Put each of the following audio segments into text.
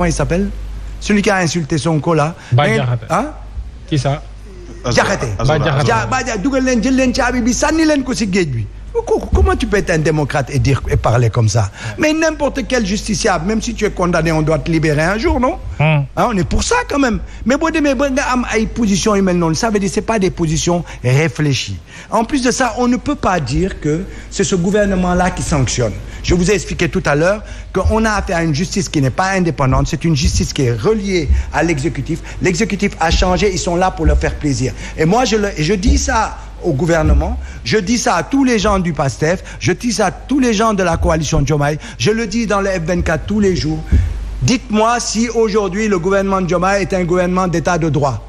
Comment il s'appelle? Celui qui a insulté Sonko là. Hein? Qui ça? Diakhaté. Dugal leen jël leen caabi bi sànni leen ko ci géej bi. Comment tu peux être un démocrate et parler comme ça? Mais n'importe quel justiciable, même si tu es condamné, on doit te libérer un jour, non? Hein, on est pour ça quand même. Mais bon, mais am ay positions yu mel noonu, ça veut dire c'est pas des positions réfléchies. En plus de ça, on ne peut pas dire que c'est ce gouvernement-là qui sanctionne. Je vous ai expliqué tout à l'heure qu'on a affaire à une justice qui n'est pas indépendante, c'est une justice qui est reliée à l'exécutif. L'exécutif a changé, ils sont là pour leur faire plaisir. Et moi, je dis ça au gouvernement, je dis ça à tous les gens du PASTEF, je dis ça à tous les gens de la coalition Diomaye, je le dis dans le F24 tous les jours. Dites-moi si aujourd'hui le gouvernement de Diomaye est un gouvernement d'état de droit.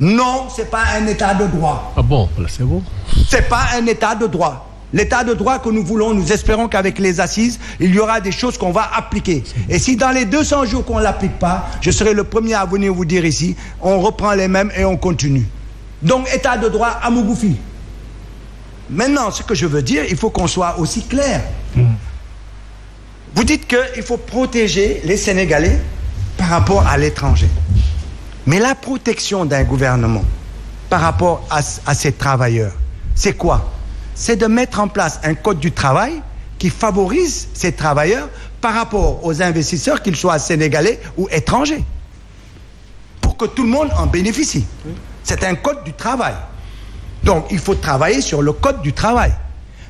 Non, c'est pas un état de droit. Ah bon, là c'est bon. C'est pas un état de droit. L'état de droit que nous voulons, nous espérons qu'avec les assises, il y aura des choses qu'on va appliquer. Et si dans les 200 jours qu'on l'applique pas, je serai le premier à venir vous dire ici, on reprend les mêmes et on continue. Donc, état de droit à Mougoufi. Maintenant, ce que je veux dire, il faut qu'on soit aussi clair. Vous dites qu'il faut protéger les Sénégalais par rapport à l'étranger. Mais la protection d'un gouvernement par rapport à ses travailleurs, c'est quoi? C'est de mettre en place un code du travail qui favorise ces travailleurs par rapport aux investisseurs, qu'ils soient sénégalais ou étrangers, pour que tout le monde en bénéficie. C'est un code du travail. Donc, il faut travailler sur le code du travail.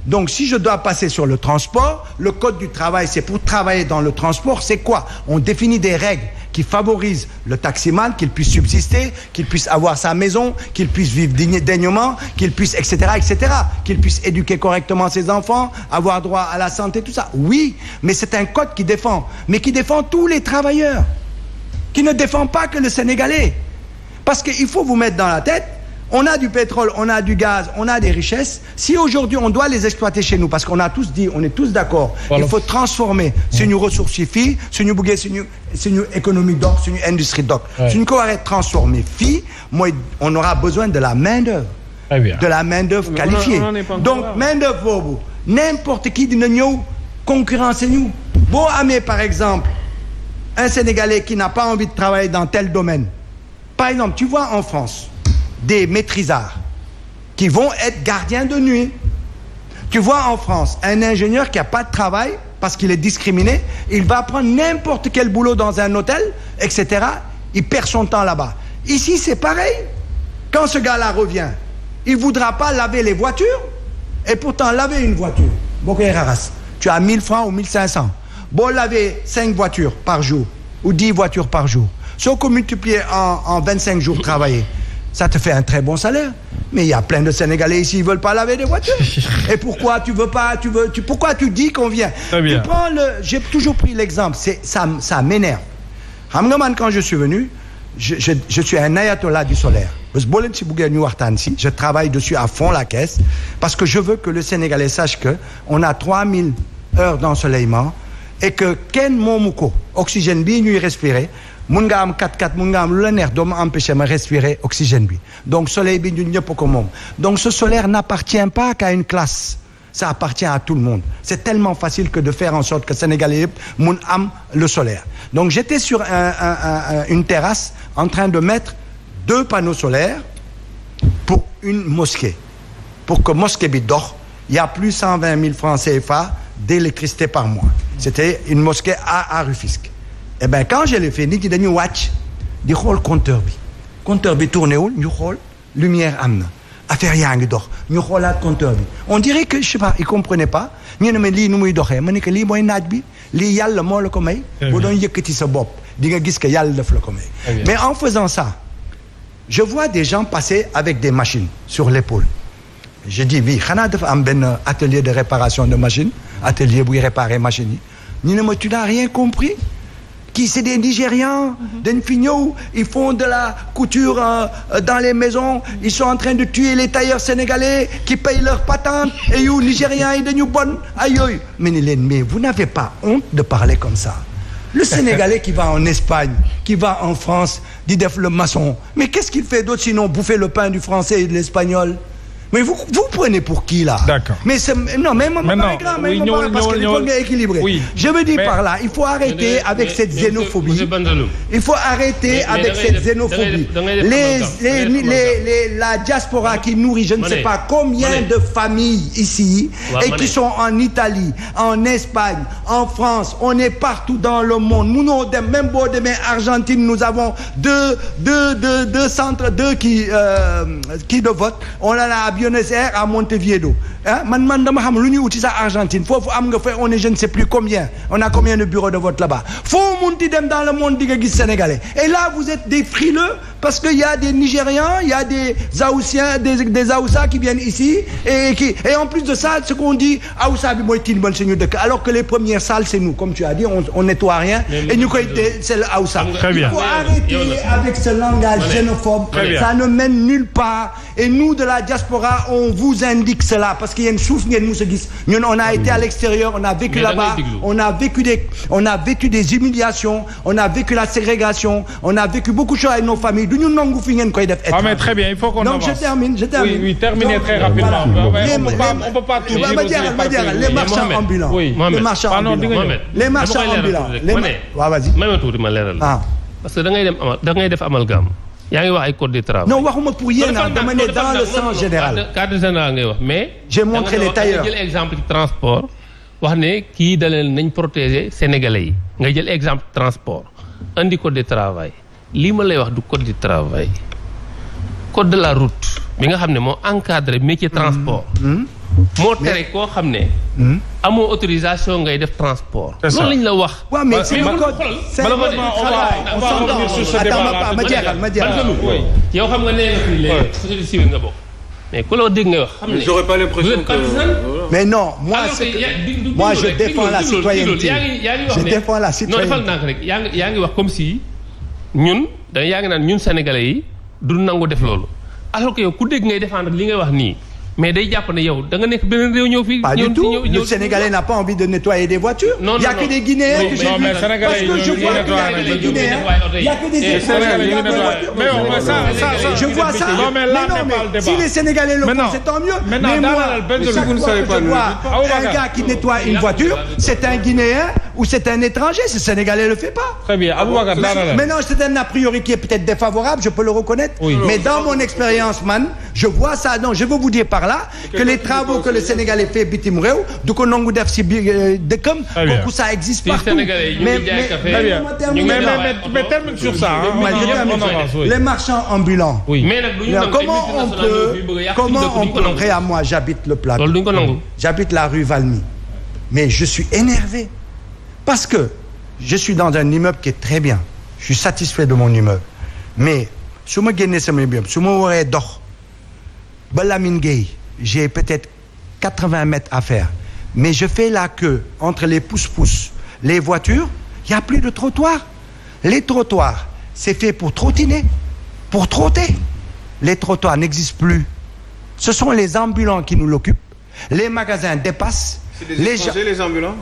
Donc, si je dois passer sur le transport, le code du travail, c'est pour travailler dans le transport, c'est quoi? On définit des règles qui favorisent le taximan, qu'il puisse subsister, qu'il puisse avoir sa maison, qu'il puisse vivre dignement, qu'il puisse, etc., etc., qu'il puisse éduquer correctement ses enfants, avoir droit à la santé, tout ça. Oui, mais c'est un code qui défend, mais qui défend tous les travailleurs, qui ne défend pas que le Sénégalais. Parce qu'il faut vous mettre dans la tête, on a du pétrole, on a du gaz, on a des richesses. Si aujourd'hui on doit les exploiter chez nous, parce qu'on a tous dit, on est tous d'accord, il faut transformer suñu ressources yi fii, suñu buggee suñu économie d'or, suñu industrie d'or. Suñu ko waree transformer fii, mooy on aura besoin de la main-d'œuvre. De la main-d'œuvre qualifiée. Donc main-d'œuvre boobu, n'importe qui dina ñëw concurrencer ñu. Boo amee par exemple un Sénégalais qui n'a pas envie de travailler dans tel domaine. Par exemple, tu vois en France des maîtrisards qui vont être gardiens de nuit. Tu vois en France un ingénieur qui n'a pas de travail parce qu'il est discriminé, il va prendre n'importe quel boulot dans un hôtel, etc. Il perd son temps là-bas. Ici, c'est pareil. Quand ce gars-là revient, il ne voudra pas laver les voitures, et pourtant laver une voiture, tu as 1000 francs ou 1500. Bon, laver 5 voitures par jour ou 10 voitures par jour. Si on multiplie en 25 jours travaillés, ça te fait un très bon salaire. Mais il y a plein de Sénégalais ici, ils ne veulent pas laver des voitures. Et pourquoi tu veux pas, pourquoi tu dis qu'on vient? Tu prends j'ai toujours pris l'exemple, ça m'énerve. Quand je suis venu, je suis un ayatollah du solaire. Je travaille dessus à fond la caisse, parce que je veux que le Sénégalais sache qu'on a 3000 heures d'ensoleillement, et que ken moomuko oxygène bi ñuy respirer mun nga am 4x4 mun nga am lu la neex doo ma empêcher ma respirer oxygène bi. Donc soleil bi ñun ñëpp ko moom. Donc ce solaire n'appartient pas qu'à une classe, ça appartient à tout le monde. C'est tellement facile que de faire en sorte que Sénégalais yëpp mun am le solaire. Donc j'étais sur une terrasse en train de mettre 2 panneaux solaires pour une mosquée, pour que mosquée bi dox. Il y a plus 120 000 francs CFA d'électricité par mois. C'était une mosquée à Rufisque. Et bien quand je l'ai fait, nit ñi dañu wàcc di xool compteur bi tourné wul ñu xool lumière am na affaire yaa ngi dox ñu xoolaat compteur bi. On dirait que je sais pas, ils comprenaient pas. ñu ne ma lii nu muy doxee ma ne que lii mooy naaj bi lii yàlla moo la ko may. boo doon yëkkati sa bopp di nga gis que yàlla daf la ko may. Mais en faisant ça, je vois des gens passer avec des machines sur l'épaule. Je dis oui, xanaa dafa am benn atelier de réparation de machines, atelier buy réparer machines yi. ñu ne ma tu n'as rien compris. Qui c'est des Nigérians, dañ fi ñëw, ils font de la couture dans les maisons, ils sont en train de tuer les tailleurs sénégalais qui payent leur patente, et yu Nigérians yi dañu bon ay yooyu. Mais vous n'avez pas honte de parler comme ça. Le Sénégalais qui va en Espagne, qui va en France, di def le maçon, mais qu'est-ce qu'il fait d'autre sinon bouffer le pain du français et de l'espagnol? Mais vous prenez pour qui là? D'accord. Mais c'est non, mais parce que il faut équilibrer. Oui. Je veux dire par là, il faut arrêter avec cette xénophobie. Il faut arrêter avec cette xénophobie. La diaspora qui nourrit, je ne sais pas combien de familles ici et qui sont en Italie, en Espagne, en France, on est partout dans le monde. Nous, même beau demain Argentine, nous avons deux centres, qui de vote. On a la Buenos Aires à Montevideo. Hein? Man dama xam lu ñuy uti sa Argentine. Foofu am nga fa on est je ne sais plus combien. On a combien de bureaux de vote là-bas. Faut monter dem dans le monde di nga gis Sénégalais. Et là vous êtes des frileux parce que il y a des Nigérians, il y a des Haoussiens, des Haoussa qui viennent ici et en plus de ça ce qu'on dit Haoussa bi mooy tilimal suñu dëkk alors que les premières salles c'est nous comme tu as dit on nettoie rien et ñu koy c'est le Haoussa. Il faut arrêter avec ce langage xénophobe. Ça ne mène nulle part et nous de la diaspora on vous indique cela parce qu'il y a une souffle ngeen mos a gis ñun on a été à l'extérieur on a vécu là-bas on a vécu des humiliations on a vécu la ségrégation on a vécu beaucoup de choses avec nos familles du ñu nangu fi ngeen koy def. Ah mais très bien il faut qu'on avance. Donc je termine. Oui terminez très rapidement. On peut pas tout dire. ma jeexal les marchands ambulants. Oui les marchands ambulants. Les marchands ambulants. waaw vas-y. may ma tuuti ma leeral. parce que da ngay def amalgame. yaa ngi wax ay code du travail. non waxuma pour yéen dama ne dans le sens général. cadre général ngay wax mais. j'ai montré les tailleurs nga jël exemple ci transport. wax ne kii da leen nañ protéger sénégalais yi. nga jël exemple transport. andi code du travail. lii ma lay wax du code du travail. code de la route. bi nga xam ne moo encadré métier transport. moo tere koo xam ne. amoo autorisation ngay def transport. loolu lañ la wax. waaw mais c'est malheureusement on va revenir sur ce débat là. ma jeexal. yow xam nga nee nga fii léegi société civile nga bokk. mais ku la dégg ngay wax. xam ne j'aurais pas l'impression que. mais non moi je défends la citoyenneté. Je défends la citoyenneté. non defal ndànk rek yaa ngi wax comme si ñun yaa ngi naan ñun sénégalais yi du nangu def loolu alors que yow ku dégg ngay défendre li ngay wax nii. mais day jàpp ne yow da nga nekk beneen réew ñëw fii. pas du tout le Sénégalais n'a pas envie de nettoyer des voitures. non il y a que des Guinéens que j'ai vu parce que je vois qu'il y a que des Guinéens il y a que des je vois ça mais si les Sénégalais le font c'est tant mieux. mais moi chaque fois que je vois un gars qui nettoie une voiture c'est un Guinéen ou c'est un étranger ce Sénégalais le fait pas. Très bien Aboubacar maintenant c'est un a priori qui est peut-être défavorable je peux le reconnaître. mais dans mon expérience man je vois ça non je veux vous dire par là que les travaux que le Sénégalais fait bitim réew du ko nangu def ci biir dëkkam kooku ça existe partout mais termine sur ça les marchands ambulants comment on peut à moi j'habite le Plateau j'habite la rue Valmy mais je suis énervé parce que je suis dans un immeuble qui est très bien je suis satisfait de mon immeuble mais su ma génnee sama immeuble su ma waree dox ba Lamine Gueye j'ai peut-être 80 mètres à faire mais je fais la queue entre les pousse-pousse les voitures il y a plus de trottoirs les trottoirs c'est fait pour trottiner pour trotter les trottoirs n'existent plus ce sont les ambulants qui nous l'occupent les magasins dépassent les ambulants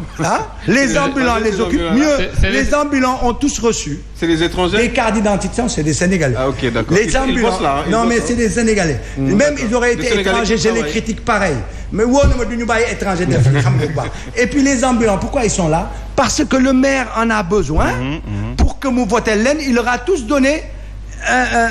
les ambulants les occupent mieux les ambulants ont tous reçu c'est les étrangers les cartes d'identité c'est des Sénégalais ok d'accord les ambulants non mais c'est des Sénégalais même ils auraient été étrangers je les critique pareil mais wóor na ma du ñu bàyyi étranger def xam nga bu baax et puis les ambulants pourquoi ils sont là parce que le maire en a besoin pour que mu voter leen il leur a tous donné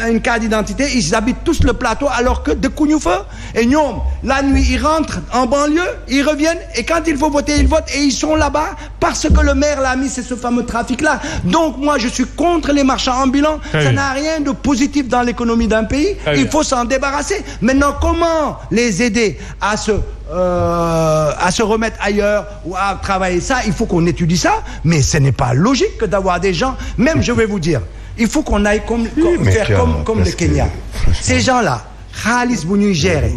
une carte d'identité ils habitent tous le Plateau alors que dëkkuñu fa et ñoom la nuit ils rentrent en banlieue ils reviennent et quand il faut voter ils votent et ils sont là-bas parce que le maire l'a mis c'est ce fameux trafic-là donc moi je suis contre les marchands ambulants ça n'a rien de positif dans l'économie d'un pays il faut s'en débarrasser maintenant comment les aider à se remettre ailleurs ou à travailler ça il faut qu'on étudie ça mais ce n'est pas logique que d'avoir des gens même je vais vous dire il faut qu'on aille comme le Kenya ces gens-là xaalis bu ñuy gérer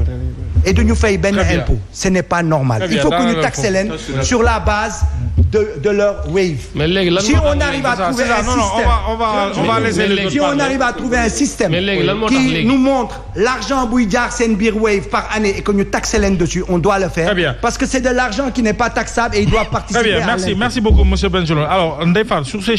et du ñu fay benn impôt ce n'est pas normal il faut que ñu taxer leen sur la base de leur wave si on arrive à trouver un système si on arrive à trouver un système qui nous montre l'argent buy jaar seen biir wave par année et que ñu taxer leen dessus on doit le faire parce que c'est de l'argent qui n'est pas taxable et il doit participer. Très bien, merci beaucoup monsieur Bengelloune alors Ndeye Fall sur ces